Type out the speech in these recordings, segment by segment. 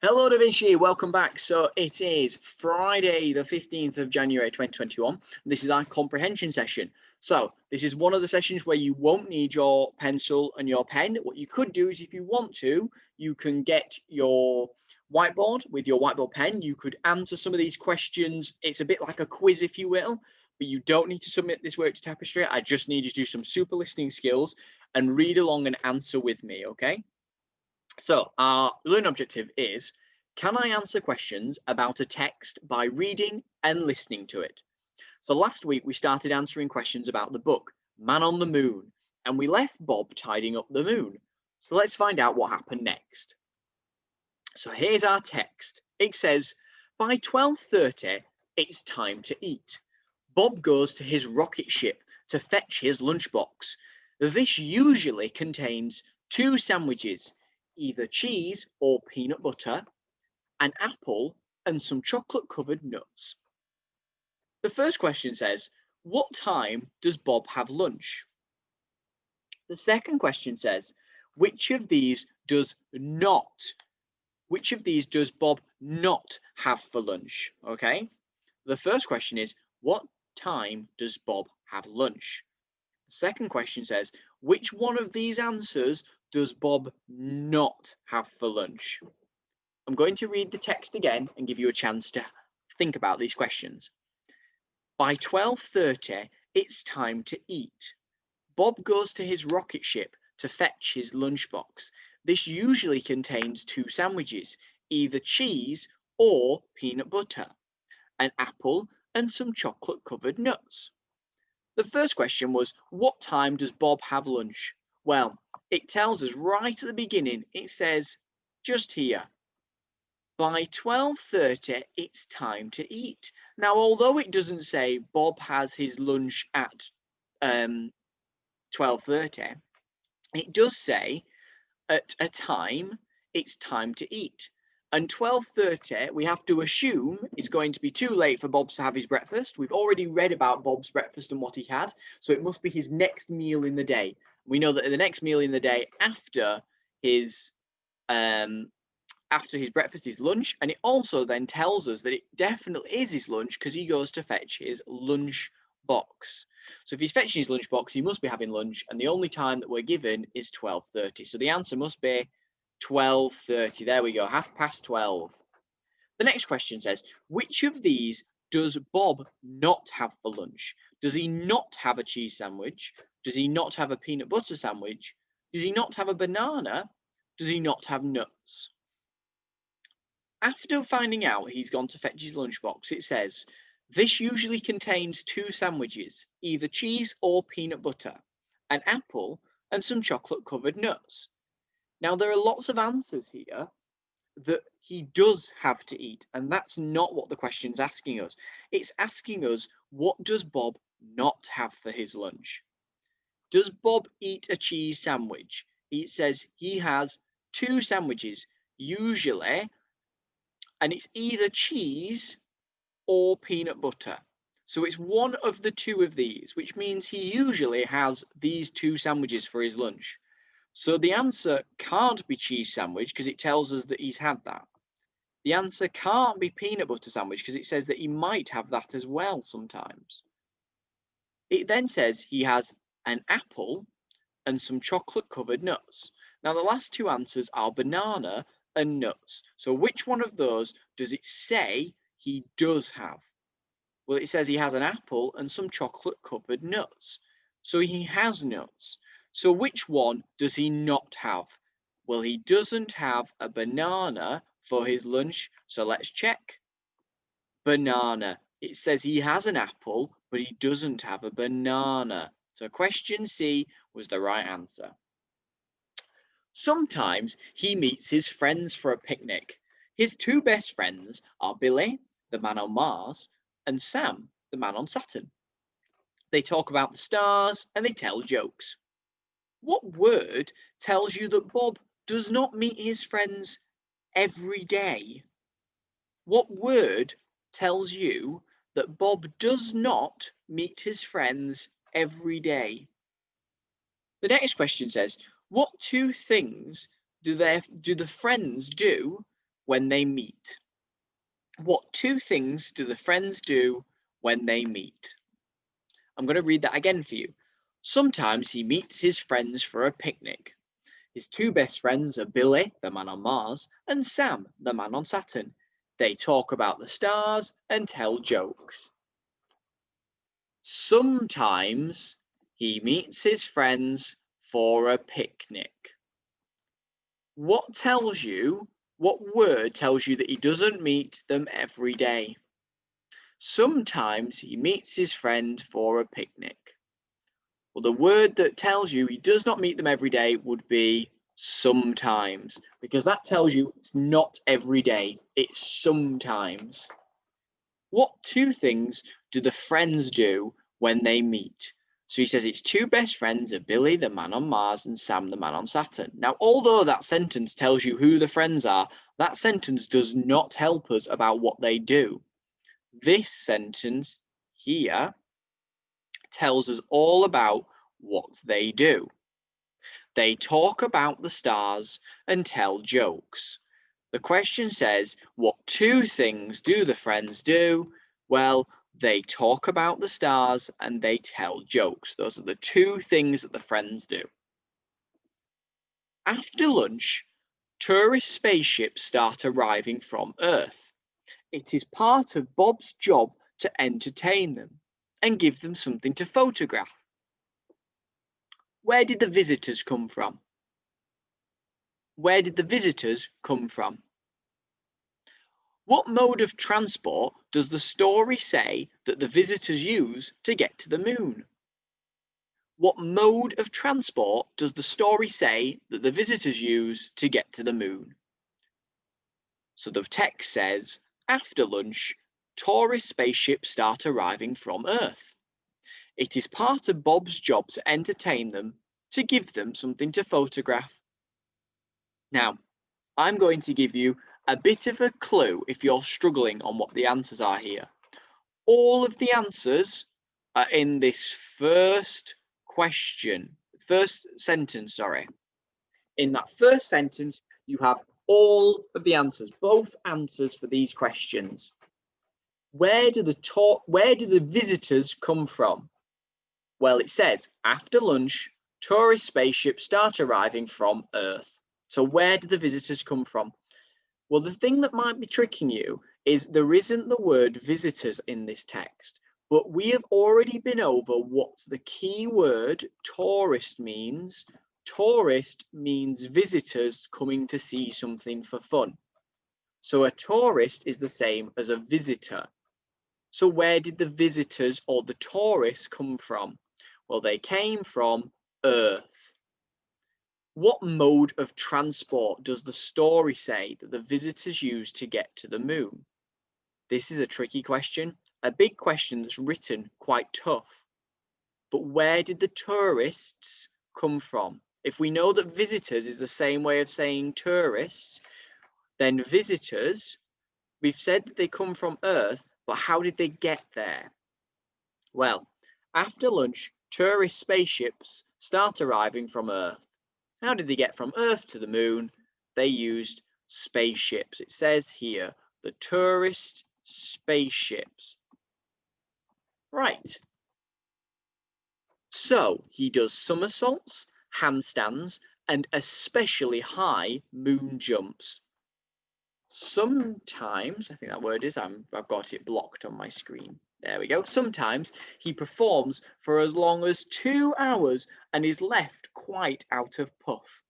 Hello, Da Vinci. Welcome back. So it is Friday, the 15th of January, 2021. This is our comprehension session. So this is one of the sessions where you won't need your pencil and your pen. What you could do is, if you want to, you can get your whiteboard with your whiteboard pen. You could answer some of these questions. It's a bit like a quiz, if you will, but you don't need to submit this work to Tapestry. I just need you to do some super listening skills and read along and answer with me, okay? So our learning objective is, can I answer questions about a text by reading and listening to it? So last week we started answering questions about the book, Man on the Moon, and we left Bob tidying up the moon. So let's find out what happened next. So here's our text. It says, by 12:30, it's time to eat. Bob goes to his rocket ship to fetch his lunchbox. This usually contains 2 sandwiches, either cheese or peanut butter, an apple, and some chocolate-covered nuts. The first question says, what time does Bob have lunch? The second question says, which of these does Bob not have for lunch? Okay. The first question is, what time does Bob have lunch? The second question says, which one of these answers does Bob not have for lunch? I'm going to read the text again and give you a chance to think about these questions. By 12:30, it's time to eat. Bob goes to his rocket ship to fetch his lunchbox. This usually contains 2 sandwiches, either cheese or peanut butter, an apple, and some chocolate-covered nuts. The first question was, what time does Bob have lunch? Well, it tells us right at the beginning, it says just here, by 12:30, it's time to eat. Now, although it doesn't say Bob has his lunch at 12:30, it does say at a time, it's time to eat. And 12:30, we have to assume it's going to be too late for Bob to have his breakfast. We've already read about Bob's breakfast and what he had, so it must be his next meal in the day. We know that the next meal in the day after his breakfast is lunch, and it also then tells us that it definitely is his lunch because he goes to fetch his lunch box. So if he's fetching his lunch box, he must be having lunch, and the only time that we're given is 12:30. So the answer must be 12:30. There we go, 12:30. The next question says, which of these does Bob not have for lunch? Does he not have a cheese sandwich? Does he not have a peanut butter sandwich? Does he not have a banana? Does he not have nuts? After finding out he's gone to fetch his lunchbox, it says, this usually contains 2 sandwiches, either cheese or peanut butter, an apple, and some chocolate-covered nuts. Now, there are lots of answers here that he does have to eat, and that's not what the question's asking us. It's asking us, what does Bob not have for his lunch? Does Bob eat a cheese sandwich? It says he has 2 sandwiches, usually, and it's either cheese or peanut butter. So it's one of the 2 of these, which means he usually has these 2 sandwiches for his lunch. So the answer can't be cheese sandwich because it tells us that he's had that. The answer can't be peanut butter sandwich because it says that he might have that as well sometimes. It then says he has an apple and some chocolate-covered nuts. Now, the last 2 answers are banana and nuts. So which one of those does it say he does have? Well, it says he has an apple and some chocolate-covered nuts. So he has nuts. So which one does he not have? Well, he doesn't have a banana for his lunch. So let's check. Banana. It says he has an apple, but he doesn't have a banana. So question C was the right answer. Sometimes he meets his friends for a picnic. His 2 best friends are Billy, the man on Mars, and Sam, the man on Saturn. They talk about the stars and they tell jokes. What word tells you that Bob does not meet his friends every day? What word tells you that Bob does not meet his friends every day? The next question says, what 2 things do the friends do when they meet? What two things do the friends do when they meet? I'm going to read that again for you. Sometimes he meets his friends for a picnic. His two best friends are Billy, the man on Mars, and Sam, the man on Saturn. They talk about the stars and tell jokes. Sometimes he meets his friends for a picnic. What word tells you that he doesn't meet them every day? Sometimes he meets his friend for a picnic. Well, the word that tells you he does not meet them every day would be sometimes, because that tells you it's not every day, it's sometimes. What two things do the friends do when they meet? So he says its two best friends are Billy, the man on Mars, and Sam, the man on Saturn. Now, although that sentence tells you who the friends are, that sentence does not help us about what they do. This sentence here tells us all about what they do. They talk about the stars and tell jokes. The question says, what two things do the friends do? Well, they talk about the stars and they tell jokes. Those are the two things that the friends do. After lunch, tourist spaceships start arriving from Earth. It is part of Bob's job to entertain them and give them something to photograph. Where did the visitors come from? Where did the visitors come from? What mode of transport does the story say that the visitors use to get to the moon? What mode of transport does the story say that the visitors use to get to the moon? So the text says, after lunch, tourist spaceships start arriving from Earth. It is part of Bob's job to entertain them, to give them something to photograph. Now, I'm going to give you a bit of a clue if you're struggling on what the answers are here. All of the answers are in this first sentence. In that first sentence, you have all of the answers, both answers for these questions. Where do the visitors come from? Well, it says after lunch, tourist spaceships start arriving from Earth. So where do the visitors come from? Well, the thing that might be tricking you is there isn't the word visitors in this text, but we have already been over what the key word tourist means. Tourist means visitors coming to see something for fun. So a tourist is the same as a visitor. So where did the visitors or the tourists come from? Well, they came from Earth. What mode of transport does the story say that the visitors use to get to the moon? This is a tricky question, a big question that's written quite tough. But where did the tourists come from? If we know that visitors is the same way of saying tourists, then visitors, we've said that they come from Earth, but how did they get there? Well, after lunch, tourist spaceships start arriving from Earth. How did they get from Earth to the moon? They used spaceships. It says here, the tourist spaceships. Right. So he does somersaults, handstands, and especially high moon jumps. Sometimes, I think that word is, I've got it blocked on my screen. There we go. Sometimes he performs for as long as 2 hours and is left quite out of puff.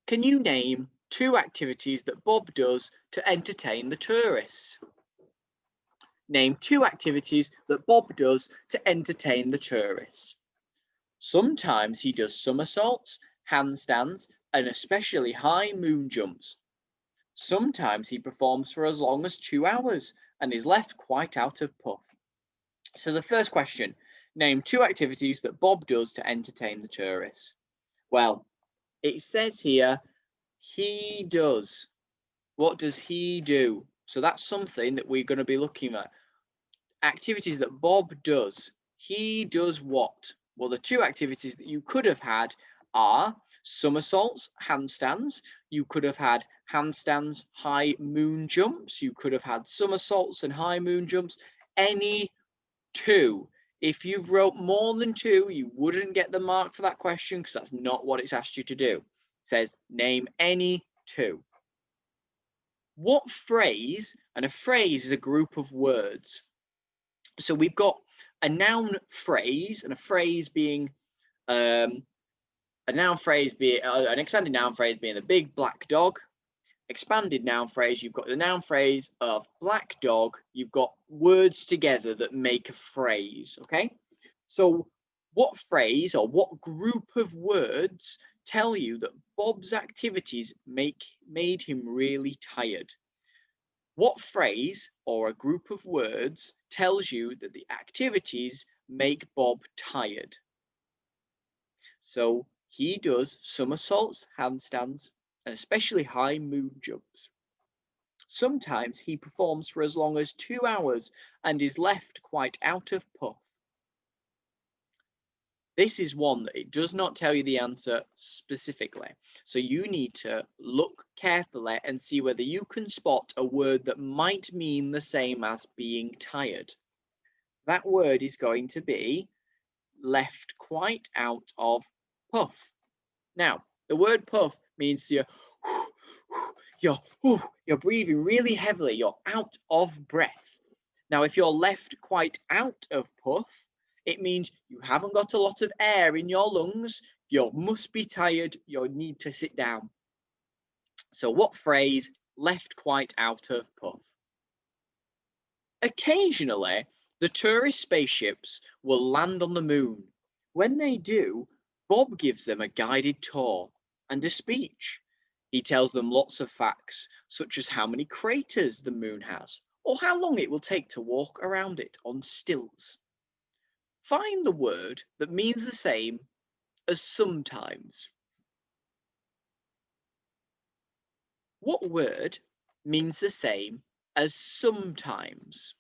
Can you name two activities that Bob does to entertain the tourists? Name two activities that Bob does to entertain the tourists. Sometimes he does somersaults, handstands, and especially high moon jumps. Sometimes he performs for as long as 2 hours and is left quite out of puff. So the first question, name two activities that Bob does to entertain the tourists. Well, it says here, he does. What does he do? So that's something that we're going to be looking at. Activities that Bob does. He does what? Well, the two activities that you could have had are Somersaults, handstands. You could have had handstands, high moon jumps. You could have had somersaults and high moon jumps. Any two. If you've wrote more than two, you wouldn't get the mark for that question because that's not what it's asked you to do. It says name any two. What phrase, and a phrase is a group of words. So we've got a noun phrase, and a phrase being an expanded noun phrase being the big black dog. Expanded noun phrase, you've got the noun phrase of black dog. You've got words together that make a phrase. Okay, so what phrase or what group of words tell you that Bob's activities made him really tired? What phrase or a group of words tells you that the activities make Bob tired? So he does somersaults, handstands, and especially high moon jumps. Sometimes he performs for as long as 2 hours and is left quite out of puff. This is one that it does not tell you the answer specifically. So you need to look carefully and see whether you can spot a word that might mean the same as being tired. That word is going to be left quite out of puff. Now, the word puff means you're breathing really heavily, you're out of breath. Now, if you're left quite out of puff, it means you haven't got a lot of air in your lungs, you must be tired, you need to sit down. So what phrase, left quite out of puff? Occasionally, the tourist spaceships will land on the moon. When they do, Bob gives them a guided tour and a speech. He tells them lots of facts, such as how many craters the moon has, or how long it will take to walk around it on stilts. Find the word that means the same as sometimes. What word means the same as sometimes?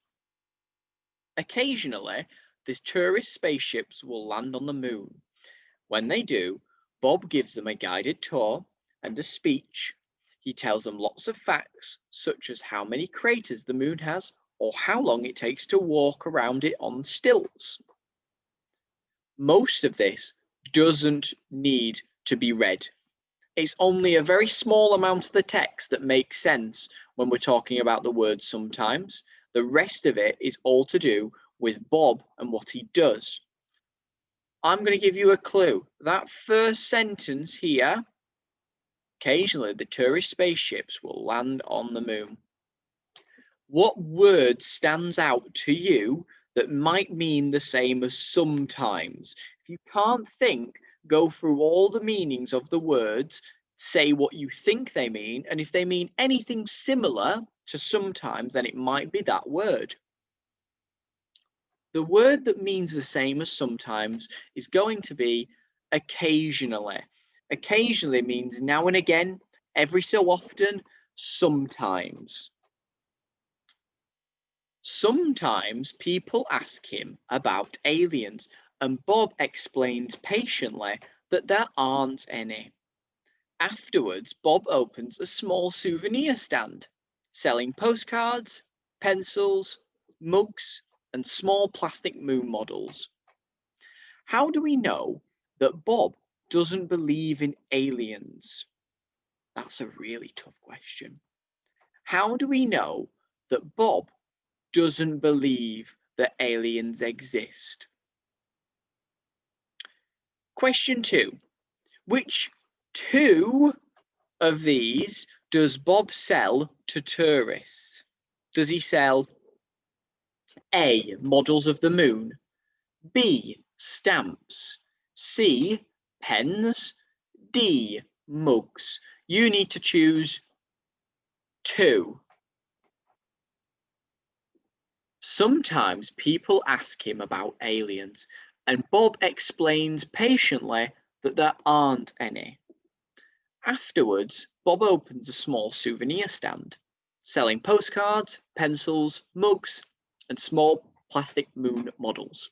Occasionally, these tourist spaceships will land on the moon. When they do, Bob gives them a guided tour and a speech. He tells them lots of facts, such as how many craters the moon has, or how long it takes to walk around it on stilts. Most of this doesn't need to be read. It's only a very small amount of the text that makes sense when we're talking about the word sometimes. The rest of it is all to do with Bob and what he does. I'm going to give you a clue. That first sentence here, occasionally the tourist spaceships will land on the moon. What word stands out to you that might mean the same as sometimes? If you can't think, go through all the meanings of the words, say what you think they mean, and if they mean anything similar to sometimes, then it might be that word. The word that means the same as sometimes is going to be occasionally. Occasionally means now and again, every so often, sometimes. Sometimes people ask him about aliens, and Bob explains patiently that there aren't any. Afterwards, Bob opens a small souvenir stand, selling postcards, pencils, mugs, and small plastic moon models. How do we know that Bob doesn't believe in aliens? That's a really tough question. How do we know that Bob doesn't believe that aliens exist? Question 2. Which two of these does Bob sell to tourists? Does he sell A, models of the moon, B, stamps, C, pens, D, mugs? You need to choose 2. Sometimes people ask him about aliens, and Bob explains patiently that there aren't any. Afterwards, Bob opens a small souvenir stand, selling postcards, pencils, mugs, and small plastic moon models.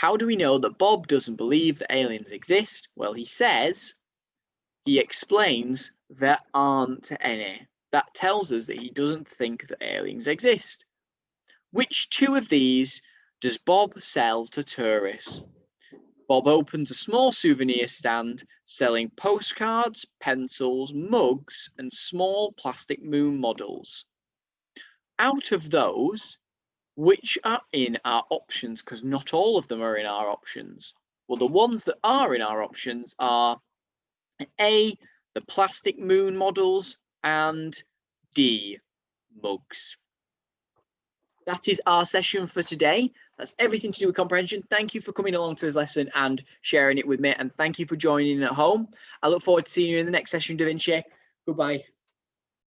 How do we know that Bob doesn't believe that aliens exist? Well, he explains there aren't any. That tells us that he doesn't think that aliens exist. Which two of these does Bob sell to tourists? Bob opens a small souvenir stand selling postcards, pencils, mugs, and small plastic moon models. Out of those, which are in our options? Because not all of them are in our options. Well, the ones that are in our options are A, the plastic moon models, and D, mugs. That is our session for today. That's everything to do with comprehension. Thank you for coming along to this lesson and sharing it with me. And thank you for joining in at home. I look forward to seeing you in the next session, Da Vinci. Goodbye.